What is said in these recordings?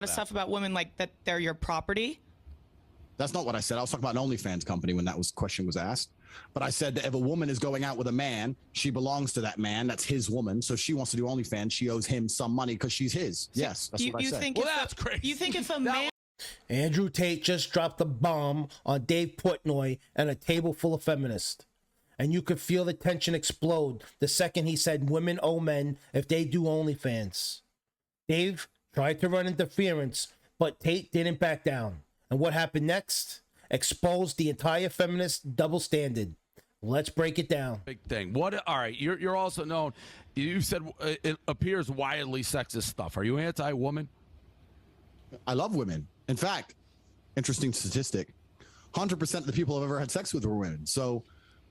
stuff about women like that they're your property. That's not what I said. I was talking about an OnlyFans company when that question was asked. But I said that if a woman is going out with a man, she belongs to that man. That's his woman. So she wants to do OnlyFans. She owes him some money because she's his. Yes, that's what I said. Well, that's crazy. You think if a man... Andrew Tate just dropped a bomb on Dave Portnoy and a table full of feminists. And you could feel the tension explode the second he said women owe men if they do OnlyFans. Dave tried to run interference, but Tate didn't back down. And what happened next? Exposed the entire feminist double standard. Let's break it down. Big thing. What? All right. You're also known. You said it appears wildly sexist stuff. Are you anti-woman? I love women. In fact, interesting statistic: 100% of the people I've ever had sex with were women. So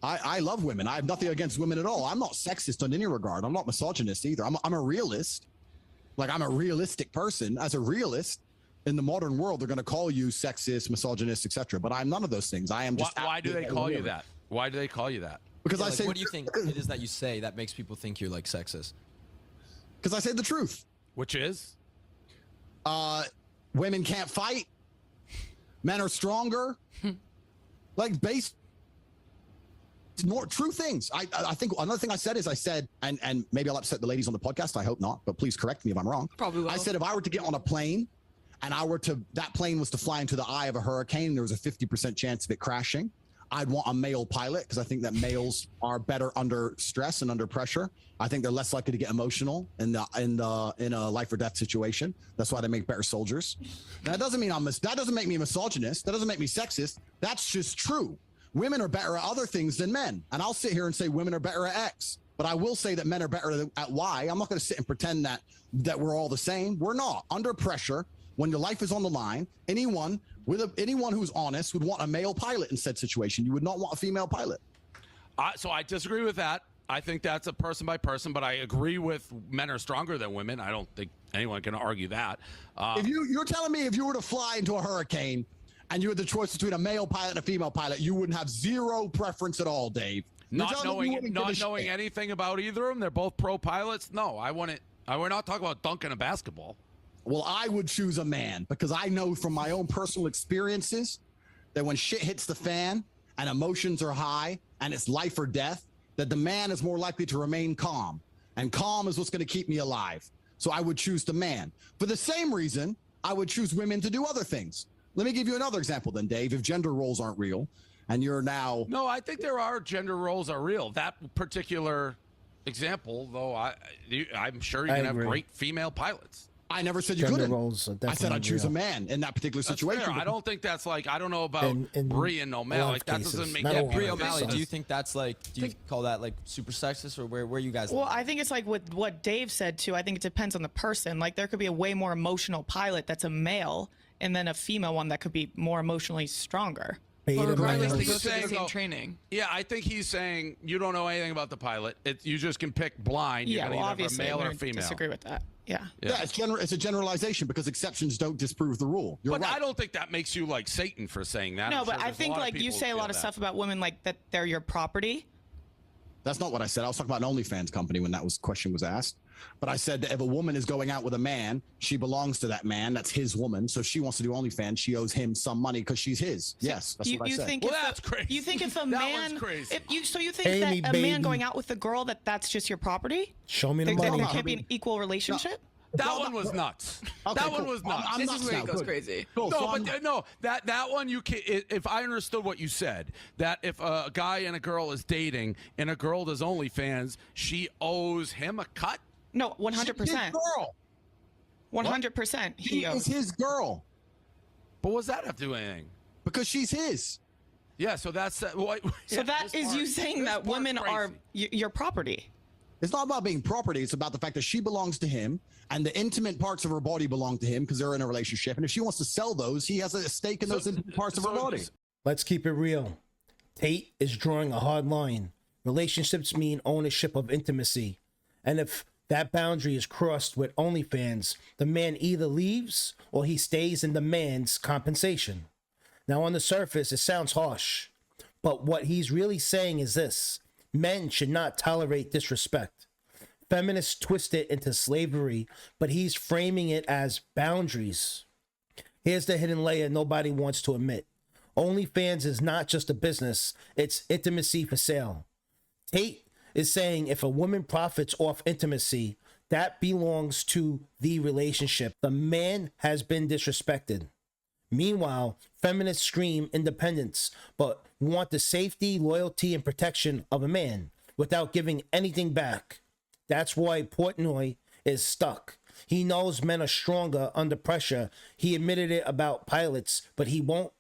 I love women. I have nothing against women at all. I'm not sexist in any regard. I'm not misogynist either. I'm a realist. Like, I'm a realistic person. As a realist, in the modern world, they're going to call you sexist, misogynist, etc. But I'm none of those things. I am just. Why do they call you that? Why do they call you that? Because I say. What do you think it is that you say that makes people think you're like sexist? Because I say the truth. Which is? Women can't fight. Men are stronger. Like, based more true things. I think another thing I said is and maybe I'll upset the ladies on the podcast. I hope not, but please correct me if I'm wrong. Probably will. I said if I were to get on a plane and that plane was to fly into the eye of a hurricane, there was a 50% chance of it crashing, I'd want a male pilot because I think that males are better under stress and under pressure. I think they're less likely to get emotional in a life or death situation. That's why they make better soldiers. Now, that doesn't mean that doesn't make me a misogynist. That doesn't make me sexist. That's just true. Women are better at other things than men. And I'll sit here and say women are better at X, but I will say that men are better at Y. I'm not going to sit and pretend that we're all the same. We're not. Under pressure, when your life is on the line, anyone who's honest would want a male pilot in said situation. You would not want a female pilot. So I disagree with that. I think that's a person by person, but I agree with men are stronger than women. I don't think anyone can argue that. If you're telling me if you were to fly into a hurricane and you had the choice between a male pilot and a female pilot, you wouldn't have zero preference at all, Dave. Not knowing anything about either of them, they're both pro pilots. No, we're not talking about dunking a basketball. Well, I would choose a man because I know from my own personal experiences that when shit hits the fan and emotions are high and it's life or death, that the man is more likely to remain calm. And calm is what's going to keep me alive. So I would choose the man. For the same reason, I would choose women to do other things. Let me give you another example then, Dave. If gender roles aren't real and you're now... No, I think there are gender roles are real. That particular example, though, I'm sure you can have great female pilots. I never said you couldn't. I said I'd choose a man in that particular situation. Fair. I don't think that's like, I don't know about Brie and O'Malley. Like, that doesn't make that Brie O'Malley. Do you think that's like, do you call that like super sexist, or where you guys? Well, I think it's like with what Dave said too. I think it depends on the person. Like, there could be a way more emotional pilot that's a male, and then a female one that could be more emotionally stronger. Well, regardless, they go through the same training. Yeah, I think he's saying you don't know anything about the pilot. You just can pick blind. Yeah, well, obviously, male or female. Disagree with that. Yeah. It's a generalization because exceptions don't disprove the rule. You're right. I don't think that makes you like Satan for saying that. No, but I think like you say a lot of stuff about women like that they're your property. That's not what I said. I was talking about an OnlyFans company when that question was asked. But I said that if a woman is going out with a man, she belongs to that man. That's his woman. So if she wants to do OnlyFans, she owes him some money because she's his. Yes, that's what I said. Well, that's crazy. You think if a man, crazy. So you think that a man going out with a girl that's just your property? Show me the money. There can't be an equal relationship. No. That one was nuts. Okay, that one was nuts. This is where it goes crazy. Cool. No, that one you can. If I understood what you said, that if a guy and a girl is dating and a girl does OnlyFans, she owes him a cut. No, 100%. 100%. She is his girl. But what does that have to do with anything? Because she's his. Yeah, so that's so that is you saying that women are your property. It's not about being property. It's about the fact that she belongs to him and the intimate parts of her body belong to him because they're in a relationship. And if she wants to sell those, he has a stake in those intimate parts of her body. Let's keep it real. Tate is drawing a hard line. Relationships mean ownership of intimacy. And if that boundary is crossed with OnlyFans, the man either leaves or he stays and demands compensation. Now, on the surface, it sounds harsh, but what he's really saying is this: men should not tolerate disrespect. Feminists twist it into slavery, but he's framing it as boundaries. Here's the hidden layer nobody wants to admit. OnlyFans is not just a business, it's intimacy for sale. Tate is saying if a woman profits off intimacy, that belongs to the relationship. The man has been disrespected. Meanwhile, feminists scream independence, but want the safety, loyalty, and protection of a man without giving anything back. That's why Portnoy is stuck. He knows men are stronger under pressure. He admitted it about pilots, but he won't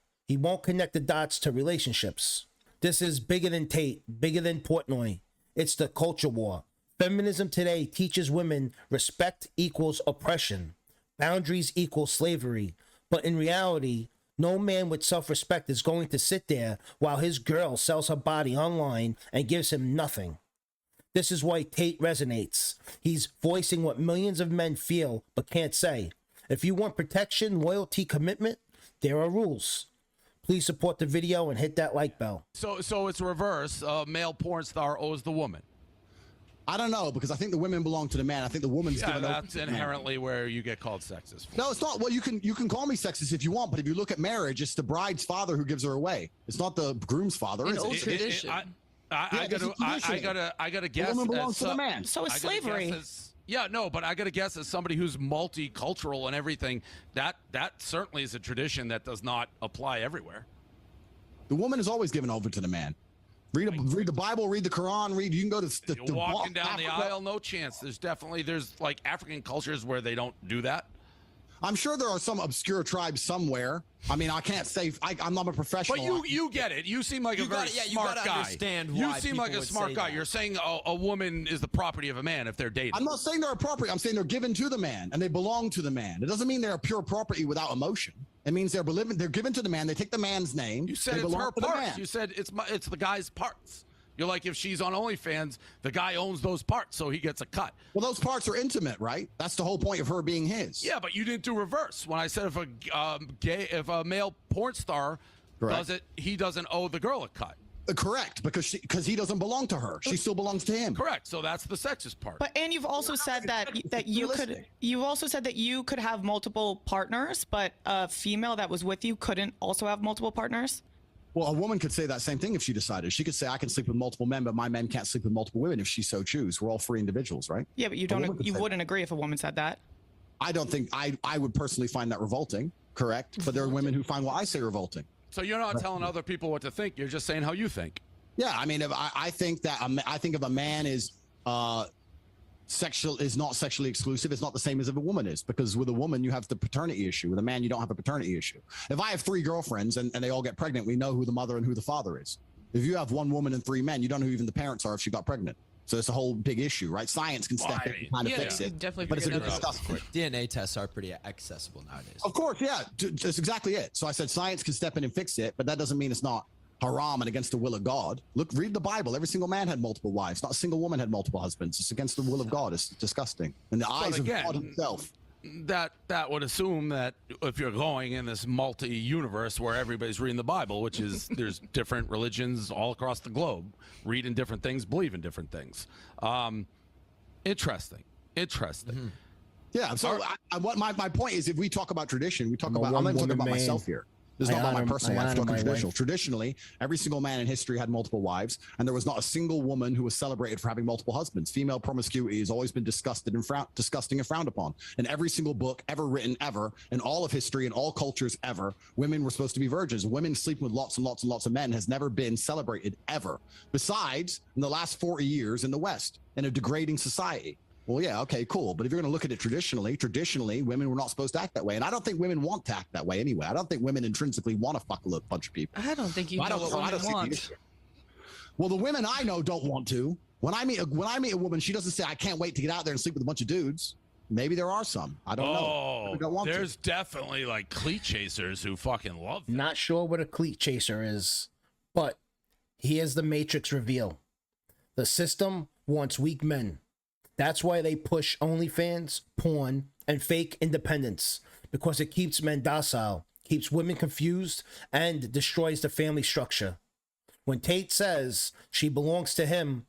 connect the dots to relationships. This is bigger than Tate, bigger than Portnoy. It's the culture war. Feminism today teaches women respect equals oppression. Boundaries equal slavery. But in reality, no man with self-respect is going to sit there while his girl sells her body online and gives him nothing. This is why Tate resonates. He's voicing what millions of men feel but can't say. If you want protection, loyalty, commitment, there are rules. Please support the video and hit that like bell. So it's reverse. Male porn star owes the woman. I don't know, because I think the women belong to the man. I think the woman's given over That's to the man. inherently where you get called sexist. No, it's not. Well, you can call me sexist if you want, but if you look at marriage, it's the bride's father who gives her away. It's not the groom's father. In Is old it? tradition. I gotta guess. The woman belongs as to the man. So it's I gotta slavery. guess as- yeah, no, but I got to guess as somebody who's multicultural and everything, that certainly is a tradition that does not apply everywhere. The woman is always given over to the man. Read the Bible, read the Quran, you can go to You're walking down the aisle, no chance. There's like African cultures where they don't do that. I'm sure there are some obscure tribes somewhere. I mean, I can't say I'm not a professional. But you get it. You seem like a very smart guy. Understand You why seem like a people would smart say guy. that. You're saying a woman is the property of a man if they're dating. I'm not saying they're appropriate. I'm saying they're given to the man and they belong to the man. It doesn't mean they're pure property without emotion. It means they're given to the man. They take the man's name. You said they it's belong her to the parts. man. You said it's the guy's parts. You're like, if she's on OnlyFans, the guy owns those parts, so he gets a cut. Well, those parts are intimate, right? That's the whole point of her being his. Yeah, but you didn't do reverse. When I said if a male porn star does it, he doesn't owe the girl a cut. Correct, because he doesn't belong to her. She still belongs to him. Correct. So that's the sexist part. But and you've also said that you could have multiple partners, but a female that was with you couldn't also have multiple partners. Well, a woman could say that same thing if she decided. She could say, I can sleep with multiple men, but my men can't sleep with multiple women if she so choose. We're all free individuals, right? Yeah, but you wouldn't agree if a woman said that. I don't think I would personally find that revolting, correct? But there are women who find what I say revolting. So you're not telling other people what to think. You're just saying how you think. Yeah, I mean, if I think that I think if a man is not sexually exclusive, it's not the same as if a woman is, because with a woman you have the paternity issue. With a man you don't have a paternity issue. If I have 3 girlfriends and they all get pregnant, we know who the mother and who the father is. If you have 1 woman and 3 men, you don't know who even the parents are if she got pregnant. So it's a whole big issue, right? Science can step in and kind of fix it. Definitely but it's a figured good that out. discussion. DNA tests are pretty accessible nowadays. Of course, yeah, that's exactly it. So I said science can step in and fix it, but that doesn't mean it's not haram and against the will of God. Look, read the Bible. Every single man had multiple wives. Not a single woman had multiple husbands. It's against the will of God. It's disgusting. In the eyes of God himself. That would assume that if you're going in this multi-universe where everybody's reading the Bible, which is there's different religions all across the globe, reading different things, believe in different things. Interesting. Mm-hmm. Yeah. So what my point is, if we talk about tradition, we talk about, I'm not talking about myself here. This is not about my personal life. I'm talking traditional. Traditionally, every single man in history had multiple wives, and there was not a single woman who was celebrated for having multiple husbands. Female promiscuity has always been disgusting and frowned upon. In every single book ever written, ever, in all of history, in all cultures ever, women were supposed to be virgins. Women sleeping with lots and lots and lots of men has never been celebrated, ever. Besides, in the last 40 years in the West, in a degrading society. Well, yeah, okay, cool. But if you're going to look at it traditionally, women were not supposed to act that way. And I don't think women want to act that way anyway. I don't think women intrinsically want to fuck a bunch of people. I don't think you know what women want. Well, the women I know don't want to. When I meet a woman, she doesn't say, I can't wait to get out there and sleep with a bunch of dudes. Maybe there are some. I don't know. Don't want there's definitely like cleat chasers who fucking love them. Not sure what a cleat chaser is, but here's the Matrix reveal. The system wants weak men. That's why they push OnlyFans, porn, and fake independence, because it keeps men docile, keeps women confused, and destroys the family structure. When Tate says she belongs to him,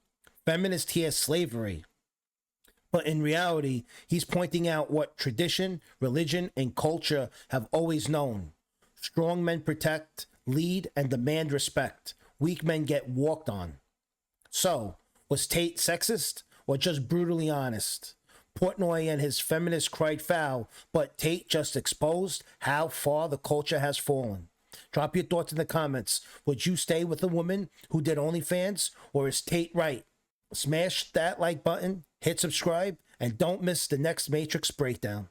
feminists hear slavery. But in reality, he's pointing out what tradition, religion, and culture have always known. Strong men protect, lead, and demand respect. Weak men get walked on. So, was Tate sexist or just brutally honest? Portnoy and his feminists cried foul, but Tate just exposed how far the culture has fallen. Drop your thoughts in the comments. Would you stay with a woman who did OnlyFans, or is Tate right? Smash that like button, hit subscribe, and don't miss the next Matrix breakdown.